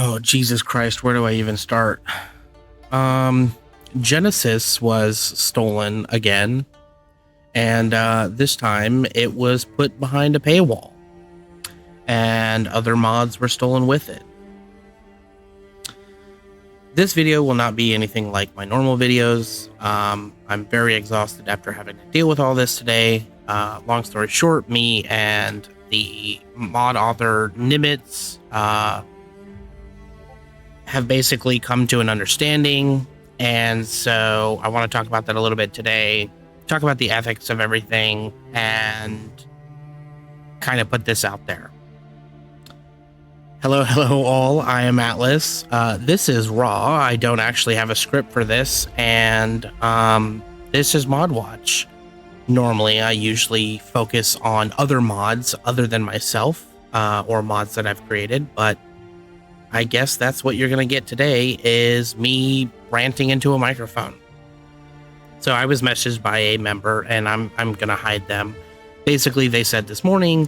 Oh, Jesus Christ, where do I even start? Genesis was stolen again, and this time it was put behind a paywall, and other mods were stolen with it. This video will not be anything like my normal videos. I'm very exhausted after having to deal with all this today. Long story short, me and the mod author Niimits have basically come to an understanding, and so I want to talk about that a little bit today, talk about the ethics of everything, and kind of put this out there. Hello all, I am Atlas. This is Raw. I don't actually have a script for this, and this is Mod Watch. Normally, I usually focus on other mods other than myself, or mods that I've created, but I guess that's what you're going to get today, is me ranting into a microphone. So I was messaged by a member, and I'm going to hide them. Basically, they said this morning,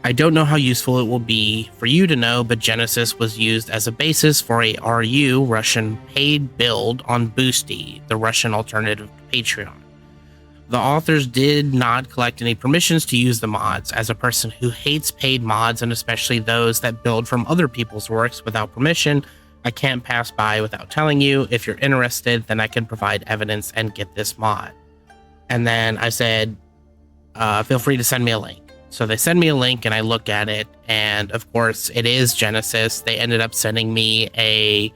I don't know how useful it will be for you to know, but Genesis was used as a basis for a RU Russian paid build on Boosty, the Russian alternative to Patreon. The authors did not collect any permissions to use the mods. As a person who hates paid mods, and especially those that build from other people's works without permission, I can't pass by without telling you. If you're interested, then I can provide evidence and get this mod. And then I said, feel free to send me a link. So they send me a link and I look at it, and of course it is Genesis. They ended up sending me a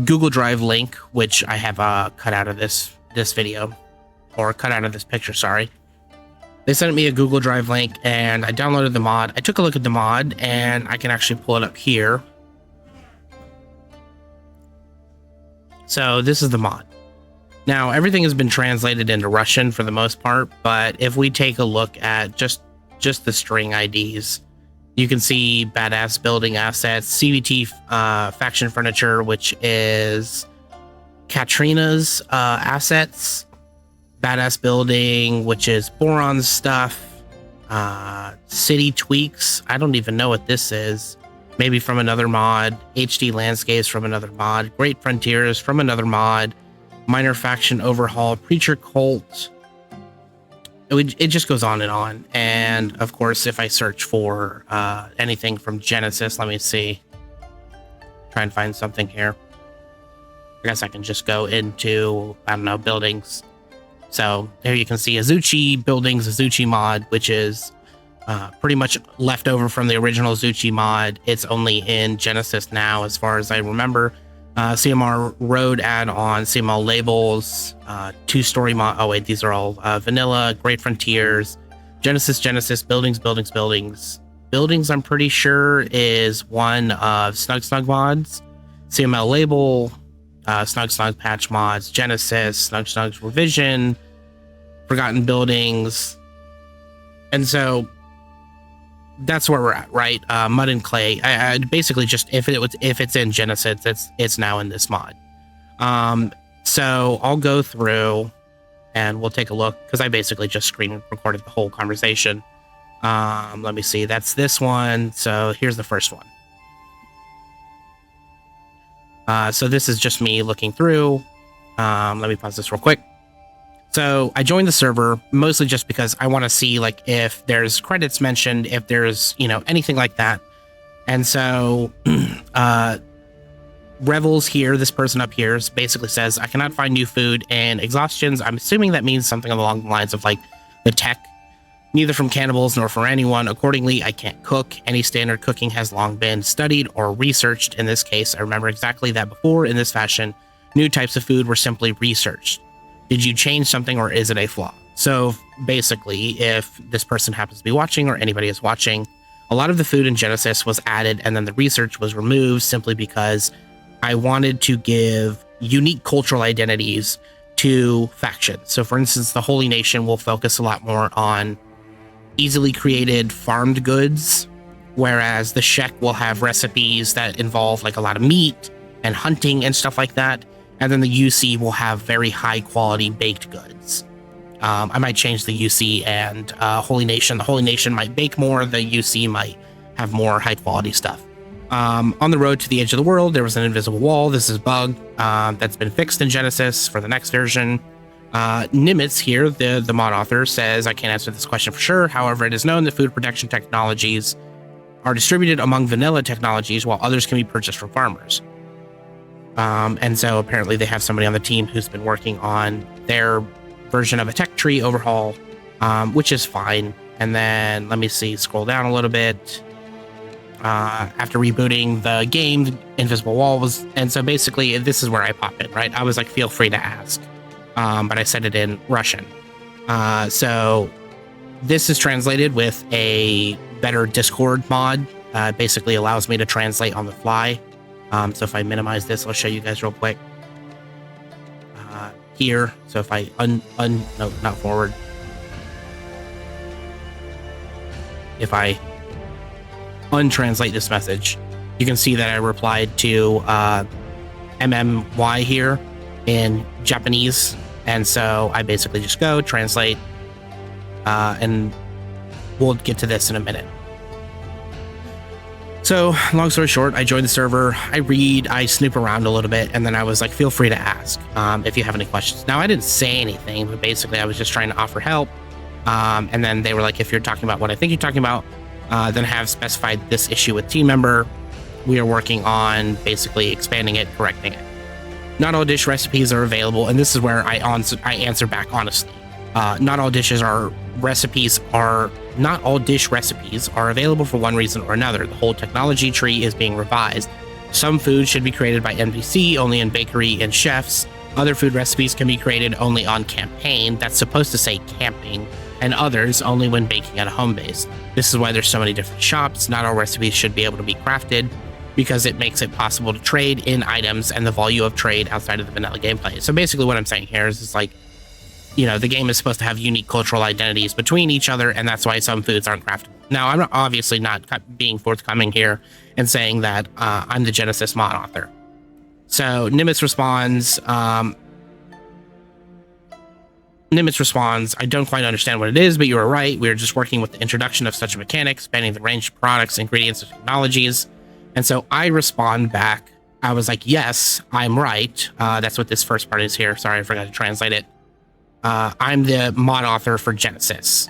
Google Drive link, which I have cut out of this video. Or cut out of this picture, sorry. They sent me a Google Drive link and I downloaded the mod. I took a look at the mod and I can actually pull it up here. So this is the mod. Now, everything has been translated into Russian for the most part, but if we take a look at just the string IDs, you can see badass building assets, CVT faction furniture, which is Katrina's assets, badass building, which is Boron's stuff, city tweaks, I don't even know what this is, maybe from another mod, HD landscapes from another mod, Great Frontiers from another mod, minor faction overhaul, preacher cult. It just goes on, and of course if I search for anything from Genesis, let me see, try and find something here. I guess I can just go into, I don't know, buildings. So there you can see Azuchi Buildings, Azuchi mod, which is pretty much left over from the original Azuchi mod. It's only in Genesis now, as far as I remember. CMR Road add-on, CML labels, two-story mod. Oh wait, these are all vanilla. Great Frontiers, Genesis, Buildings. Buildings, I'm pretty sure, is one of Snug mods. CML label, Snug patch mods, Genesis, Snug's revision, Forgotten Buildings, and so that's where we're at, right? Mud and Clay. I basically just, if it's in Genesis, it's now in this mod. So I'll go through and we'll take a look, because I basically just screen recorded the whole conversation. Let me see. That's this one. So here's the first one. So this is just me looking through. Let me pause this real quick. So I joined the server mostly just because I want to see, like, if there's credits mentioned, if there's, anything like that. And so Revels here, this person up here, basically says, I cannot find new food and exhaustions. I'm assuming that means something along the lines of, like, the tech. Neither from cannibals nor for anyone. Accordingly, I can't cook. Any standard cooking has long been studied or researched. In this case, I remember exactly that before. In this fashion, new types of food were simply researched. Did you change something, or is it a flaw? So basically, if this person happens to be watching, or anybody is watching, a lot of the food in Genesis was added and then the research was removed simply because I wanted to give unique cultural identities to factions. So for instance, the Holy Nation will focus a lot more on easily created farmed goods, whereas the Shek will have recipes that involve like a lot of meat and hunting and stuff like that. And then the UC will have very high quality baked goods. I might change the UC and Holy Nation. The Holy Nation might bake more. The UC might have more high quality stuff. On the road to the edge of the world, there was an invisible wall. This is a bug that's been fixed in Genesis for the next version. Niimits here, the mod author, says, I can't answer this question for sure. However, it is known that food protection technologies are distributed among vanilla technologies while others can be purchased from farmers. And so apparently they have somebody on the team who's been working on their version of a tech tree overhaul, which is fine. And then let me see, scroll down a little bit. After rebooting the game, the invisible wall was, and so basically this is where I pop in, right? I was like, feel free to ask, but I said it in Russian. So this is translated with a better Discord mod. Basically allows me to translate on the fly. So if I minimize this, I'll show you guys real quick. Here, so if I no, not forward. If I untranslate this message, you can see that I replied to MMY here in Japanese, and so I basically just go translate, and we'll get to this in a minute. So long story short, I joined the server, I read, I snoop around a little bit, and then I was like, feel free to ask if you have any questions. Now I didn't say anything, but basically I was just trying to offer help, and then they were like, if you're talking about what I think you're talking about, then have specified this issue with team member. We are working on basically expanding it, correcting it. Not all dish recipes are available, and this is where I answer back honestly. Not all dish recipes are available for one reason or another. The whole technology tree is being revised. Some food should be created by NPC only in bakery and chefs. Other food recipes can be created only on campaign. That's supposed to say camping. And others only when baking at a home base. This is why there's so many different shops. Not all recipes should be able to be crafted because it makes it possible to trade in items and the value of trade outside of the vanilla gameplay. So basically what I'm saying here is like, you know, the game is supposed to have unique cultural identities between each other, and that's why some foods aren't craftable. Now, I'm obviously not being forthcoming here and saying that I'm the Genesis mod author. So Niimits responds, I don't quite understand what it is, but you are right. We are just working with the introduction of such a mechanic, expanding the range of products, ingredients, and technologies. And so I respond back. I was like, yes, I'm right. That's what this first part is here. Sorry, I forgot to translate it. I'm the mod author for Genesis.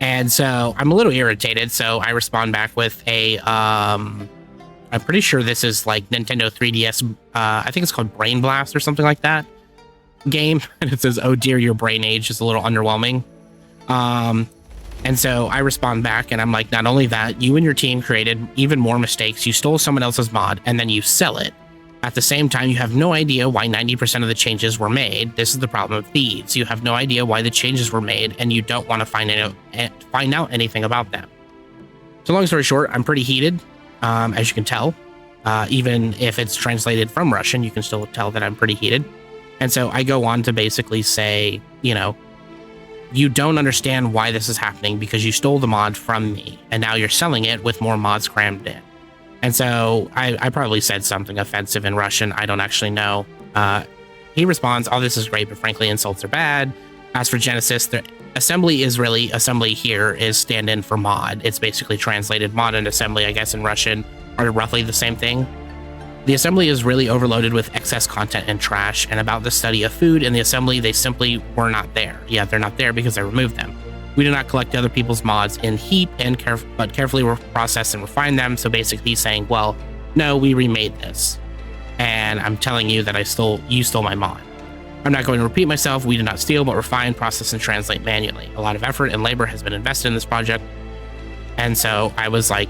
And so I'm a little irritated. So I respond back with a, I'm pretty sure this is like Nintendo 3DS. I think it's called Brain Blast or something like that game. And it says, oh dear, your brain age is a little underwhelming. And so I respond back and I'm like, not only that, you and your team created even more mistakes. You stole someone else's mod and then you sell it. At the same time, you have no idea why 90% of the changes were made. This is the problem of thieves. You have no idea why the changes were made and you don't want to find out anything about them. So long story short, I'm pretty heated, as you can tell. Even if it's translated from Russian, you can still tell that I'm pretty heated. And so I go on to basically say, you know, you don't understand why this is happening because you stole the mod from me and now you're selling it with more mods crammed in. And so I probably said something offensive in Russian. I don't actually know. He responds, oh, this is great, but frankly, insults are bad. As for Genesis, the assembly here is stand-in for mod. It's basically translated. Mod and assembly, I guess, in Russian are roughly the same thing. The assembly is really overloaded with excess content and trash, and about the study of food in the assembly, they simply were not there. Yeah, they're not there because I removed them. We do not collect other people's mods in heap, but carefully process and refine them. So basically he's saying, well, no, we remade this. And I'm telling you that you stole my mod. I'm not going to repeat myself. We did not steal, but refine, process, and translate manually. A lot of effort and labor has been invested in this project. And so I was like,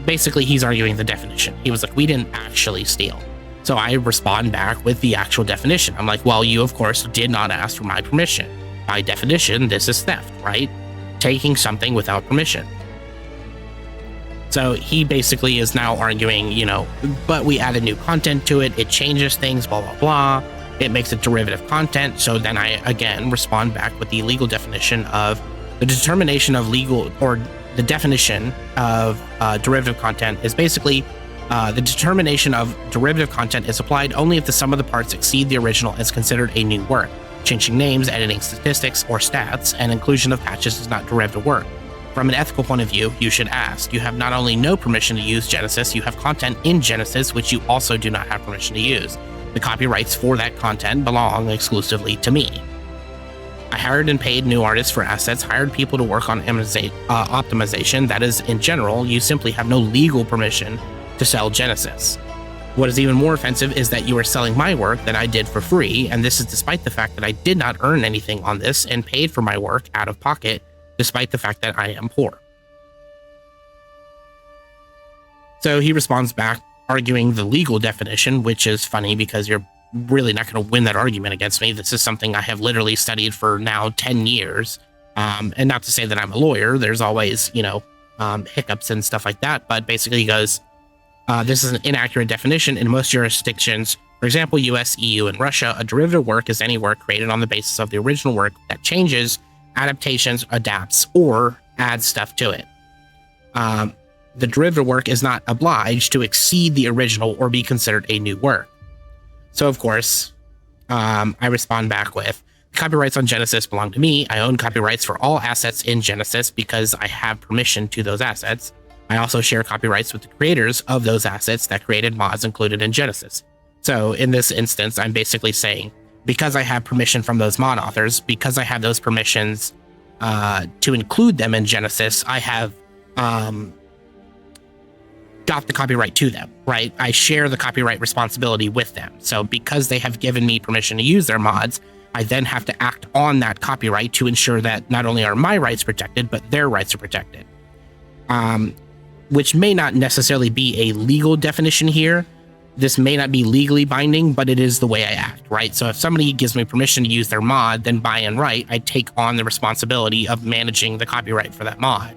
basically he's arguing the definition. He was like, we didn't actually steal. So I respond back with the actual definition. I'm like, well, you of course did not ask for my permission. By definition, this is theft, right? Taking something without permission. So he basically is now arguing, you know, but we added new content to it. It changes things, blah, blah, blah. It makes it derivative content. So then I, again, respond back with the legal definition of the determination of legal, or the definition of derivative content is basically the determination of derivative content is applied only if the sum of the parts exceed the original and is considered a new work. Changing names, editing statistics or stats, and inclusion of patches is not derivative work. From an ethical point of view, you should ask. You have not only no permission to use Genesis, you have content in Genesis which you also do not have permission to use. The copyrights for that content belong exclusively to me. I hired and paid new artists for assets, hired people to work on optimization. That is, in general, you simply have no legal permission to sell Genesis. What is even more offensive is that you are selling my work that I did for free, and this is despite the fact that I did not earn anything on this and paid for my work out of pocket, despite the fact that I am poor. So he responds back, arguing the legal definition, which is funny because you're really not going to win that argument against me. This is something I have literally studied for now 10 years. And not to say that I'm a lawyer, there's always, hiccups and stuff like that. But basically he goes, this is an inaccurate definition in most jurisdictions. For example, US, EU, and Russia, a derivative work is any work created on the basis of the original work that changes, adaptations, adapts, or adds stuff to it. The derivative work is not obliged to exceed the original or be considered a new work. So, of course, I respond back with, copyrights on Genesis belong to me. I own copyrights for all assets in Genesis because I have permission to those assets. I also share copyrights with the creators of those assets that created mods included in Genesis. So, in this instance, I'm basically saying, because I have permission from those mod authors, because I have those permissions to include them in Genesis, I have got the copyright to them, right? I share the copyright responsibility with them. So because they have given me permission to use their mods, I then have to act on that copyright to ensure that not only are my rights protected, but their rights are protected. Which may not necessarily be a legal definition here. This may not be legally binding, but it is the way I act, right? So if somebody gives me permission to use their mod, then by and right, I take on the responsibility of managing the copyright for that mod.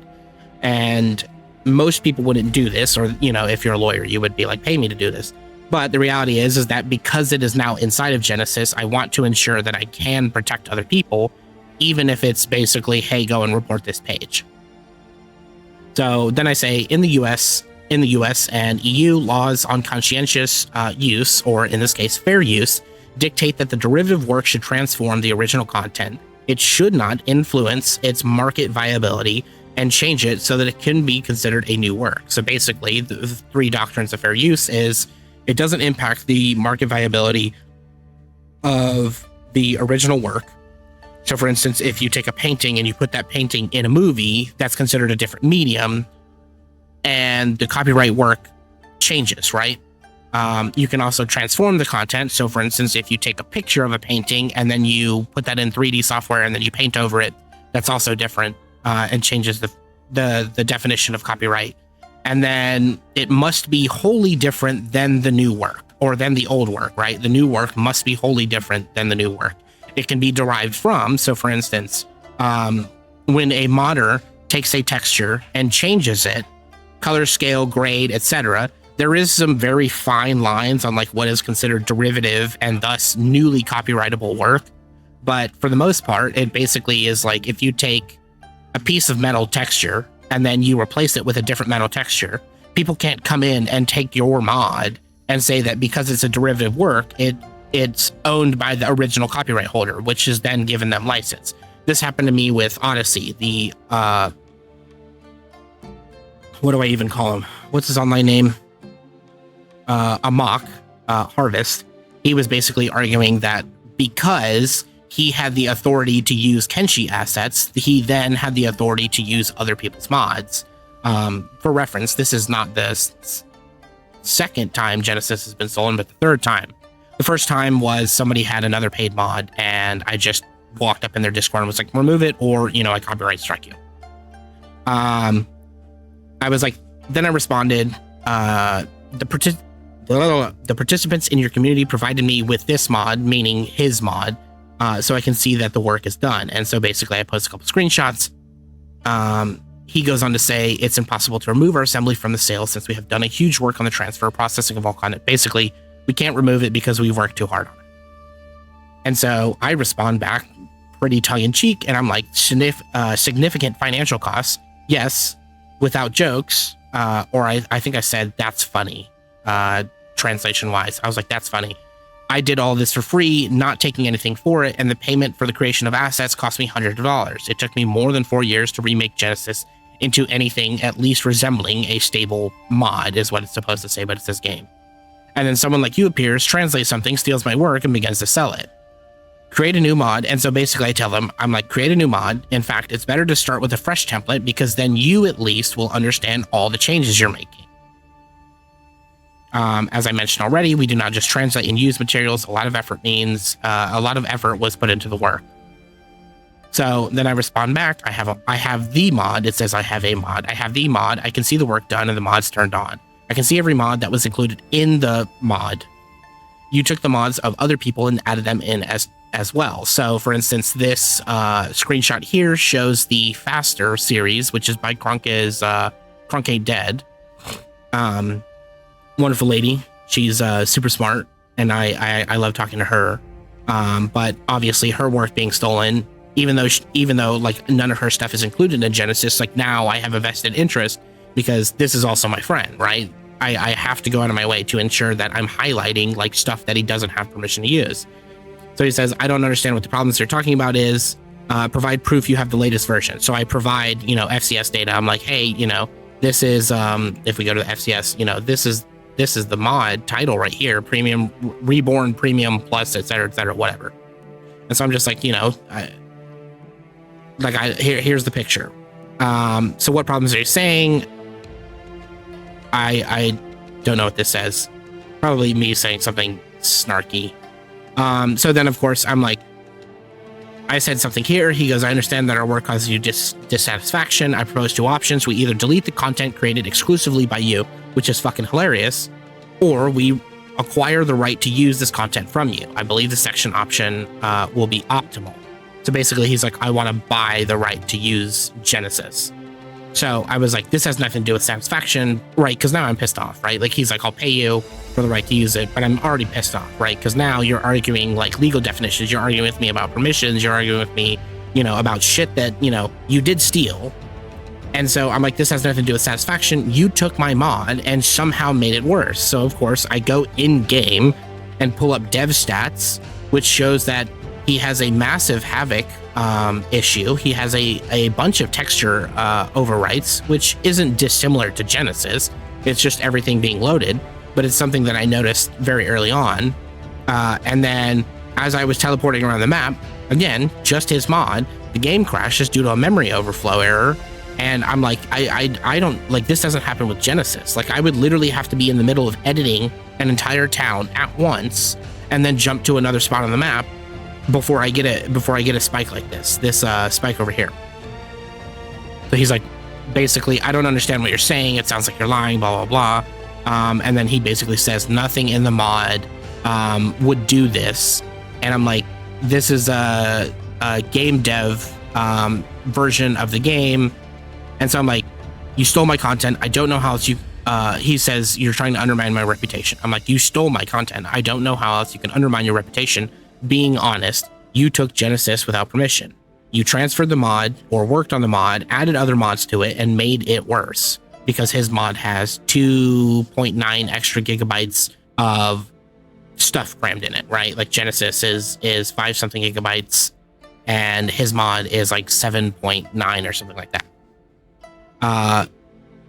And most people wouldn't do this, or, if you're a lawyer, you would be like, pay me to do this. But the reality is that because it is now inside of Genesis, I want to ensure that I can protect other people, even if it's basically, hey, go and report this page. So then I say, in the US and EU, laws on conscientious use, or in this case, fair use, dictate that the derivative work should transform the original content. It should not influence its market viability and change it so that it can be considered a new work. So basically, the three doctrines of fair use is it doesn't impact the market viability of the original work. So for instance, if you take a painting and you put that painting in a movie, that's considered a different medium, and the copyright work changes, right? You can also transform the content. So for instance, if you take a picture of a painting and then you put that in 3D software and then you paint over it, that's also different. And changes the definition of copyright. And then it must be wholly different than the new work, or than the old work, right? The new work must be wholly different than the new work. It can be derived from, so for instance, when a modder takes a texture and changes it, color, scale, grade, etc., there is some very fine lines on like what is considered derivative and thus newly copyrightable work. But for the most part, it basically is like if you take a piece of metal texture and then you replace it with a different metal texture, people can't come in and take your mod and say that because it's a derivative work, it's owned by the original copyright holder, which is then given them license. This happened to me with Odyssey, the what do I even call him? What's his online name? Amok Harvest. He was basically arguing that because he had the authority to use Kenshi assets, he then had the authority to use other people's mods. For reference, this is not the second time Genesis has been stolen, but the third time. The first time was somebody had another paid mod, and I just walked up in their Discord and was like, remove it, or, I copyright strike you. I was like, then I responded, the participants in your community provided me with this mod, meaning his mod, so I can see that the work is done. And so basically I post a couple screenshots. He goes on to say, it's impossible to remove our assembly from the sale since we have done a huge work on the transfer processing of all content. Basically, we can't remove it because we worked too hard on it. And so I respond back pretty tongue-in-cheek, and I'm like, significant financial costs. Yes, without jokes. Or I think I said, that's funny, translation-wise. I was like, that's funny. I did all this for free, not taking anything for it, and the payment for the creation of assets cost me hundreds of dollars. It took me more than 4 years to remake Genesis into anything at least resembling a stable mod, is what it's supposed to say, but it says game. And then someone like you appears, translates something, steals my work, and begins to sell it. Create a new mod. And so basically I tell them, I'm like, create a new mod. In fact, it's better to start with a fresh template because then you at least will understand all the changes you're making. As I mentioned already, we do not just translate and use materials. A lot of effort was put into the work. So then I respond back. I have the mod. It says I have a mod. I have the mod. I can see the work done and the mod's turned on. I can see every mod that was included in the mod. You took the mods of other people and added them in as well. So for instance, this screenshot here shows the Faster series, which is by Crunk Ain't Dead. Wonderful lady. She's super smart, and I love talking to her. But obviously her work being stolen, even though like none of her stuff is included in Genesis, like now I have a vested interest because this is also my friend, right? I have to go out of my way to ensure that I'm highlighting like stuff that he doesn't have permission to use. So he says, I don't understand what the problems you're talking about is. Provide proof you have the latest version. So I provide, FCS data. I'm like, hey, this is, if we go to the FCS, this is the mod title right here, Premium, Reborn, Premium Plus, et cetera, whatever. And so I'm just like, here's the picture. So what problems are you saying? I don't know what this says. Probably me saying something snarky. So then, of course, I'm like, I said something here. He goes, I understand that our work causes you dissatisfaction. I propose two options. We either delete the content created exclusively by you, which is fucking hilarious, or we acquire the right to use this content from you. I believe the section option will be optimal. So basically, he's like, I want to buy the right to use Genesis. So I was like, this has nothing to do with satisfaction, right? Because now I'm pissed off, right? Like, he's like, I'll pay you for the right to use it, but I'm already pissed off, right? Because now you're arguing like legal definitions. You're arguing with me about permissions. You're arguing with me, about shit that, you did steal. And so I'm like, this has nothing to do with satisfaction. You took my mod and somehow made it worse. So of course I go in game and pull up dev stats, which shows that he has a massive Havoc issue. He has a bunch of texture overwrites, which isn't dissimilar to Genesis. It's just everything being loaded, but it's something that I noticed very early on. And then as I was teleporting around the map, again, just his mod, the game crashes due to a memory overflow error. And I'm like, I don't, like, this doesn't happen with Genesis. Like, I would literally have to be in the middle of editing an entire town at once and then jump to another spot on the map before I get a spike like this spike over here. So he's like, basically, I don't understand what you're saying. It sounds like you're lying, blah, blah, blah. And then he basically says nothing in the mod would do this. And I'm like, this is a game dev version of the game. And so I'm like, you stole my content. I don't know how else you, he says, you're trying to undermine my reputation. I'm like, you stole my content. I don't know how else you can undermine your reputation. Being honest, you took Genesis without permission. You transferred the mod or worked on the mod, added other mods to it, and made it worse because his mod has 2.9 extra gigabytes of stuff crammed in it, right? Like Genesis is 5 something gigabytes and his mod is like 7.9 or something like that.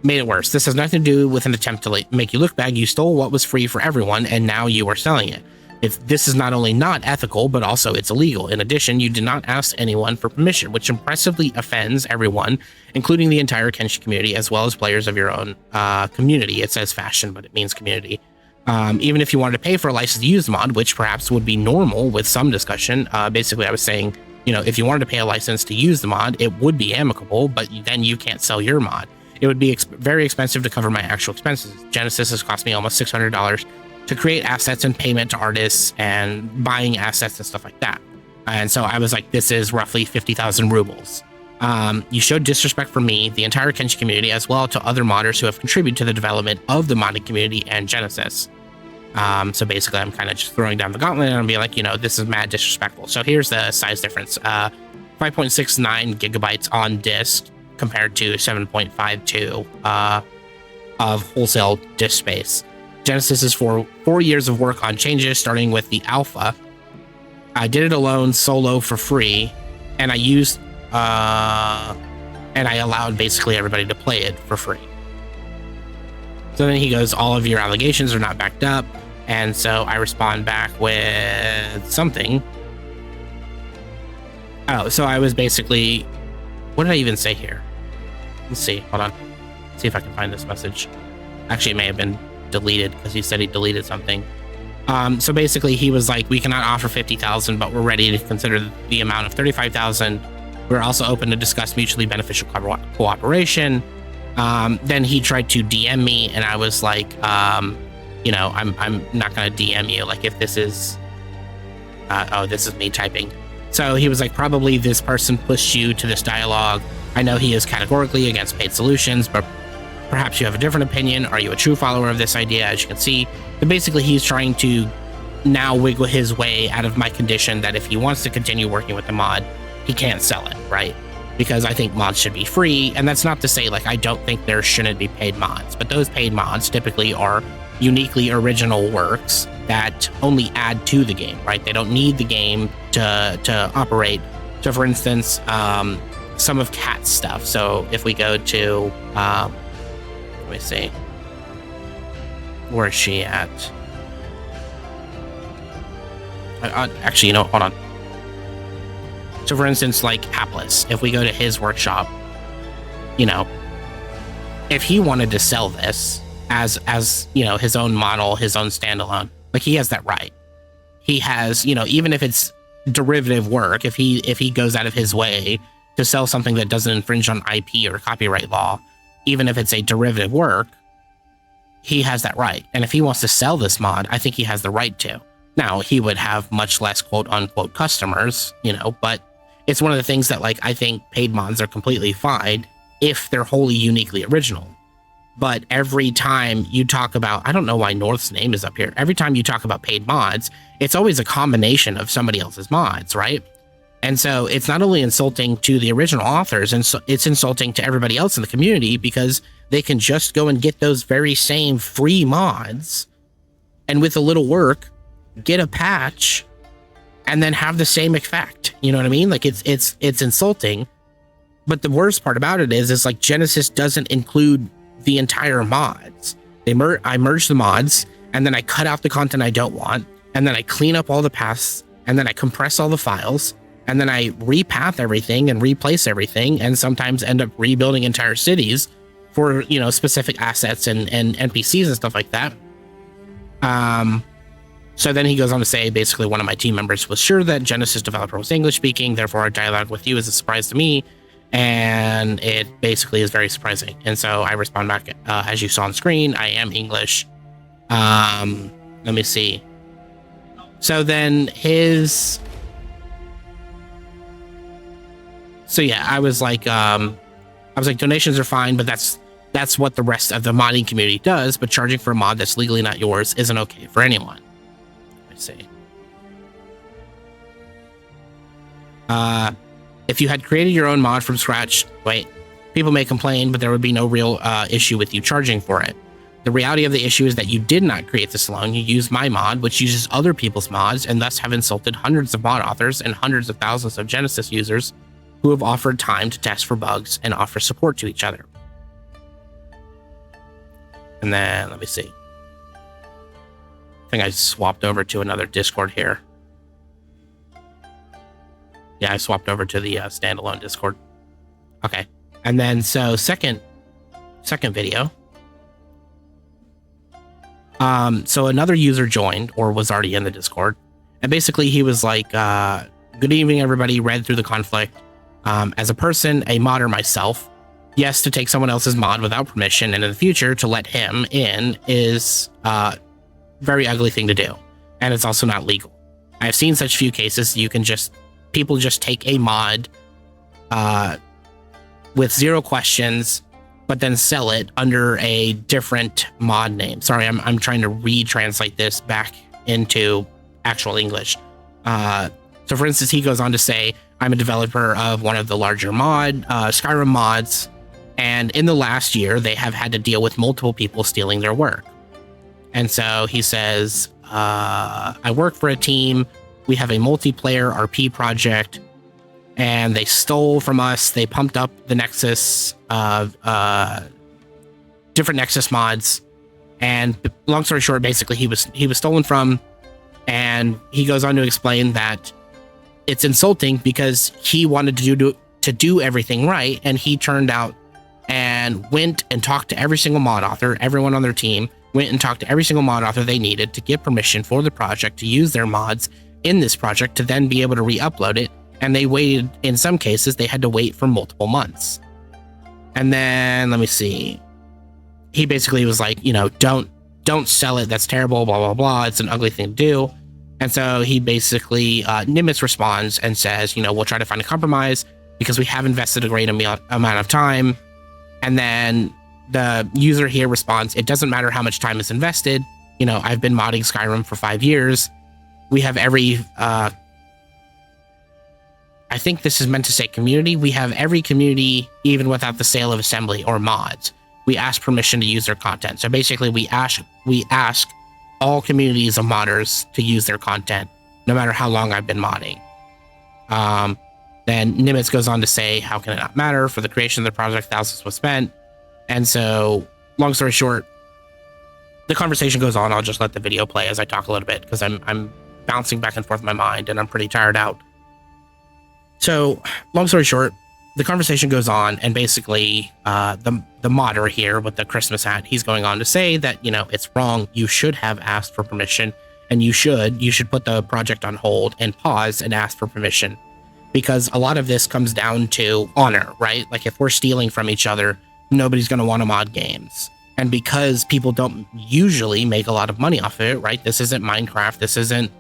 Made it worse. This has nothing to do with an attempt to make you look bad. You stole what was free for everyone and now you are selling it. This is not only not ethical, but also it's illegal. In addition, you did not ask anyone for permission, which impressively offends everyone, including the entire Kenshi community, as well as players of your own community. It says fashion, but it means community. Even if you wanted to pay for a license to use the mod, which perhaps would be normal with some discussion, basically I was saying, if you wanted to pay a license to use the mod, it would be amicable, but then you can't sell your mod. It would be very expensive to cover my actual expenses. Genesis has cost me almost $600 to create assets and payment to artists and buying assets and stuff like that. And so I was like, this is roughly 50,000 rubles. You showed disrespect for me, the entire Kenshi community, as well to other modders who have contributed to the development of the modding community and Genesis. So basically I'm kind of just throwing down the gauntlet and I'm being like, this is mad disrespectful. So here's the size difference. 5.69 gigabytes on disk compared to 7.52 of wholesale disk space. Genesis is for 4 years of work on changes, starting with the alpha. I did it alone, solo, for free, and I used and I allowed basically everybody to play it for free. So then he goes, all of your allegations are not backed up. And so I respond back with something. Oh, so I was basically, what did I even say here? Let's see, hold on. See if I can find this message. Actually, it may have been deleted because he said he deleted something. So basically he was like, we cannot offer 50,000, but we're ready to consider the amount of 35,000. We're also open to discuss mutually beneficial cooperation. Then he tried to DM me, and I was like, you know, I'm not going to DM you. Like, if this is, oh, this is me typing. So he was like, probably this person pushed you to this dialogue. I know he is categorically against paid solutions, but perhaps you have a different opinion. Are you a true follower of this idea? As you can see, but basically he's trying to now wiggle his way out of my condition that if he wants to continue working with the mod, he can't sell it, right? Because I think mods should be free. And that's not to say like I don't think there shouldn't be paid mods, but those paid mods typically are uniquely original works that only add to the game, right? They don't need the game to operate. So for instance, some of Kat's stuff. So if we go to, let me see, where is she at? Actually, you know, hold on. So for instance, like Hapless, if we go to his workshop, you know, if he wanted to sell this as you know, his own model, his own standalone, like he has that right. He has, you know, even if it's derivative work, if he goes out of his way to sell something that doesn't infringe on IP or copyright law, even if it's a derivative work, he has that right. And if he wants to sell this mod, I think he has the right to. Now, he would have much less quote unquote customers, you know, but it's one of the things that, like, I think paid mods are completely fine if they're wholly uniquely original. But every time you talk about, I don't know why North's name is up here. Every time you talk about paid mods, it's always a combination of somebody else's mods, right? And so it's not only insulting to the original authors, and so it's insulting to everybody else in the community because they can just go and get those very same free mods and with a little work, get a patch and then have the same effect. You know what I mean? Like it's insulting. But the worst part about it is like Genesis doesn't include the entire mods. I merge the mods and then I cut out the content I don't want, and then I clean up all the paths, and then I compress all the files, and then I repath everything and replace everything, and sometimes end up rebuilding entire cities for, you know, specific assets and NPCs and stuff like that. So then he goes on to say, basically, one of my team members was sure that Genesis developer was English speaking, therefore our dialogue with you is a surprise to me, and it basically is very surprising. And so I respond back, as you saw on screen, I am English. Let me see. So then so yeah, I was like, donations are fine, but that's what the rest of the modding community does, but charging for a mod that's legally not yours isn't okay for anyone. Let's see. If you had created your own mod from scratch, people may complain, but there would be no real issue with you charging for it. The reality of the issue is that you did not create this alone. You used my mod, which uses other people's mods, and thus have insulted hundreds of mod authors and hundreds of thousands of Genesis users who have offered time to test for bugs and offer support to each other. And then, let me see. I think I swapped over to another Discord here. Yeah, I swapped over to the standalone Discord. Okay. And then, so second video. So another user joined, or was already in the Discord. And basically he was like, good evening, everybody. Read through the conflict. As a person, a modder myself, yes, to take someone else's mod without permission and in the future to let him in is a very ugly thing to do. And it's also not legal. I've seen such few cases. People just take a mod with zero questions, but then sell it under a different mod name. Sorry, I'm trying to retranslate this back into actual English. So for instance, he goes on to say, I'm a developer of one of the larger Skyrim mods, and in the last year, they have had to deal with multiple people stealing their work. And so he says, I work for a team. We have a multiplayer RP project, and they stole from us. They pumped up the Nexus of different Nexus mods, and long story short, basically he was stolen from, and he goes on to explain that it's insulting because he wanted to do everything right, and he turned out and went and talked to every single mod author, everyone on their team, went and talked to every single mod author they needed to get permission for the project to use their mods in this project to then be able to re-upload it. And they waited, in some cases, they had to wait for multiple months. And then, let me see. He basically was like, don't sell it. That's terrible, blah, blah, blah. It's an ugly thing to do. And so he basically, Niimits responds and says, we'll try to find a compromise because we have invested a great amount of time. And then the user here responds, it doesn't matter how much time is invested. I've been modding Skyrim for 5 years. We have every, I think this is meant to say community. We have every community, even without the sale of assembly or mods. We ask permission to use their content. So basically we ask all communities of modders to use their content, no matter how long I've been modding. Then Niimits goes on to say, how can it not matter? For the creation of the project, thousands was spent. And so, long story short, the conversation goes on. I'll just let the video play as I talk a little bit, because I'm bouncing back and forth in my mind, and I'm pretty tired out. So, long story short, the conversation goes on, and basically, the modder here with the Christmas hat, he's going on to say that, it's wrong. You should have asked for permission, and you should put the project on hold and pause and ask for permission, because a lot of this comes down to honor, right? Like, if we're stealing from each other, nobody's going to want to mod games. And because people don't usually make a lot of money off of it, right? This isn't Minecraft. This isn't,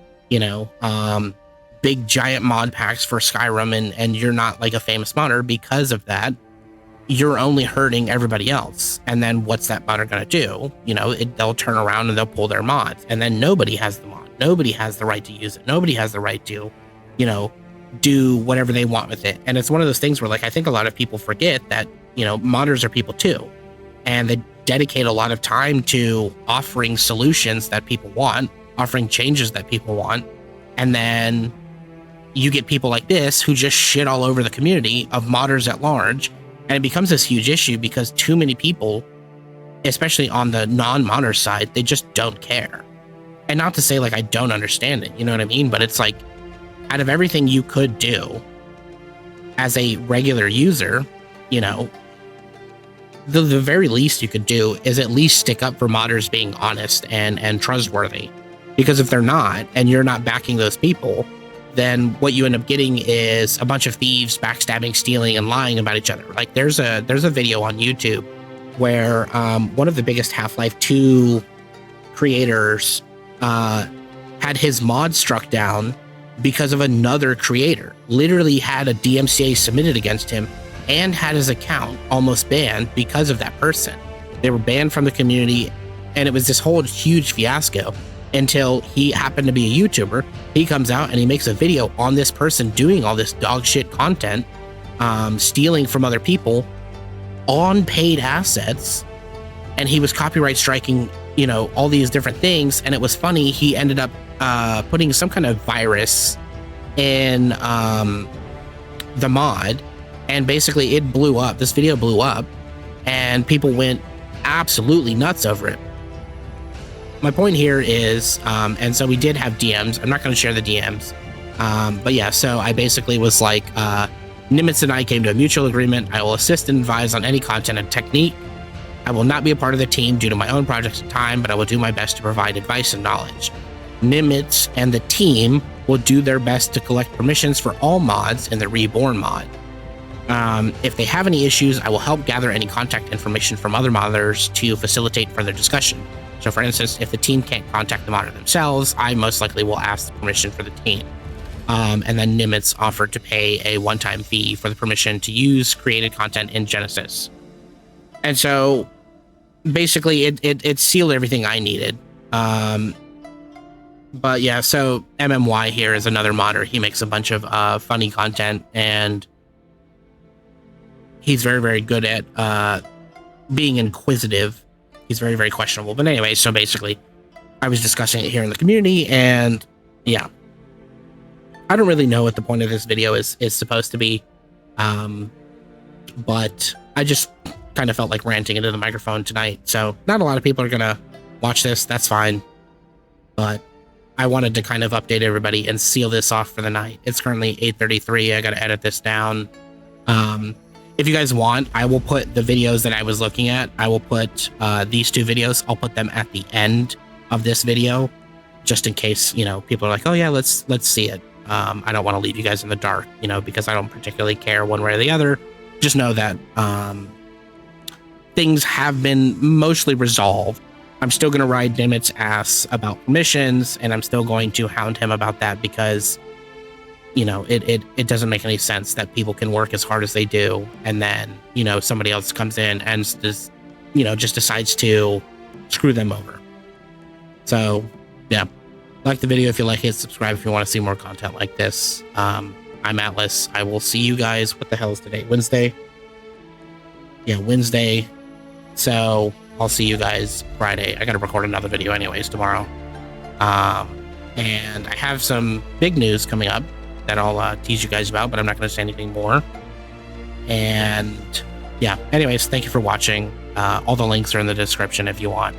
big giant mod packs for Skyrim, and you're not like a famous modder. Because of that, you're only hurting everybody else. And then what's that modder going to do? They'll turn around and they'll pull their mods, and then nobody has the mod. Nobody has the right to use it. Nobody has the right to, do whatever they want with it. And it's one of those things where, like, I think a lot of people forget that, modders are people too. And they dedicate a lot of time to offering solutions that people want, offering changes that people want. And then you get people like this who just shit all over the community of modders at large. And it becomes this huge issue because too many people, especially on the non-modder side, they just don't care. And not to say, like, I don't understand it, you know what I mean? But it's like, out of everything you could do as a regular user, the very least you could do is at least stick up for modders being honest and trustworthy. Because if they're not, and you're not backing those people, then what you end up getting is a bunch of thieves backstabbing, stealing, and lying about each other. Like, there's a video on YouTube where one of the biggest Half-Life 2 creators had his mod struck down because of another creator. Literally had a DMCA submitted against him and had his account almost banned because of that person. They were banned from the community, and it was this whole huge fiasco until he happened to be a YouTuber. He comes out and he makes a video on this person doing all this dog shit content, stealing from other people on paid assets, and he was copyright striking, all these different things. And it was funny, he ended up putting some kind of virus in the mod, and basically it blew up. This video blew up, and people went absolutely nuts over it. My point here is, and so we did have DMs. I'm not going to share the DMs, but yeah. So I basically was like, Niimits and I came to a mutual agreement. I will assist and advise on any content and technique. I will not be a part of the team due to my own projects and time, but I will do my best to provide advice and knowledge. Niimits and the team will do their best to collect permissions for all mods in the Reborn mod. If they have any issues, I will help gather any contact information from other modders to facilitate further discussion. So for instance, if the team can't contact the modder themselves, I most likely will ask the permission for the team. And then Niimits offered to pay a one-time fee for the permission to use created content in Genesis. And so basically it sealed everything I needed. But yeah, so MMY here is another modder. He makes a bunch of funny content, and he's very, very good at being inquisitive. He's very, very questionable. But anyway, so basically, I was discussing it here in the community, and yeah. I don't really know what the point of this video is supposed to be, but I just kind of felt like ranting into the microphone tonight. So not a lot of people are gonna watch this. That's fine, but I wanted to kind of update everybody and seal this off for the night. It's currently 8:33. I got to edit this down. If you guys want, I will put the videos that I was looking at. I will put these 2 videos. I'll put them at the end of this video, just in case, you know, people are like, oh yeah, let's see it. I don't want to leave you guys in the dark, you know, because I don't particularly care one way or the other. Just know that things have been mostly resolved. I'm still going to ride Niimits' ass about permissions, and I'm still going to hound him about that because, you know, it doesn't make any sense that people can work as hard as they do, and then, you know, somebody else comes in and just, you know, just decides to screw them over. So, yeah. Like the video if you like it, subscribe if you want to see more content like this. I'm Atlas. I will see you guys. What the hell is today? Wednesday? Yeah, Wednesday. So I'll see you guys Friday. I gotta record another video anyways tomorrow. And I have some big news coming up that I'll tease you guys about, but I'm not gonna say anything more. And yeah, anyways, thank you for watching. All the links are in the description if you want.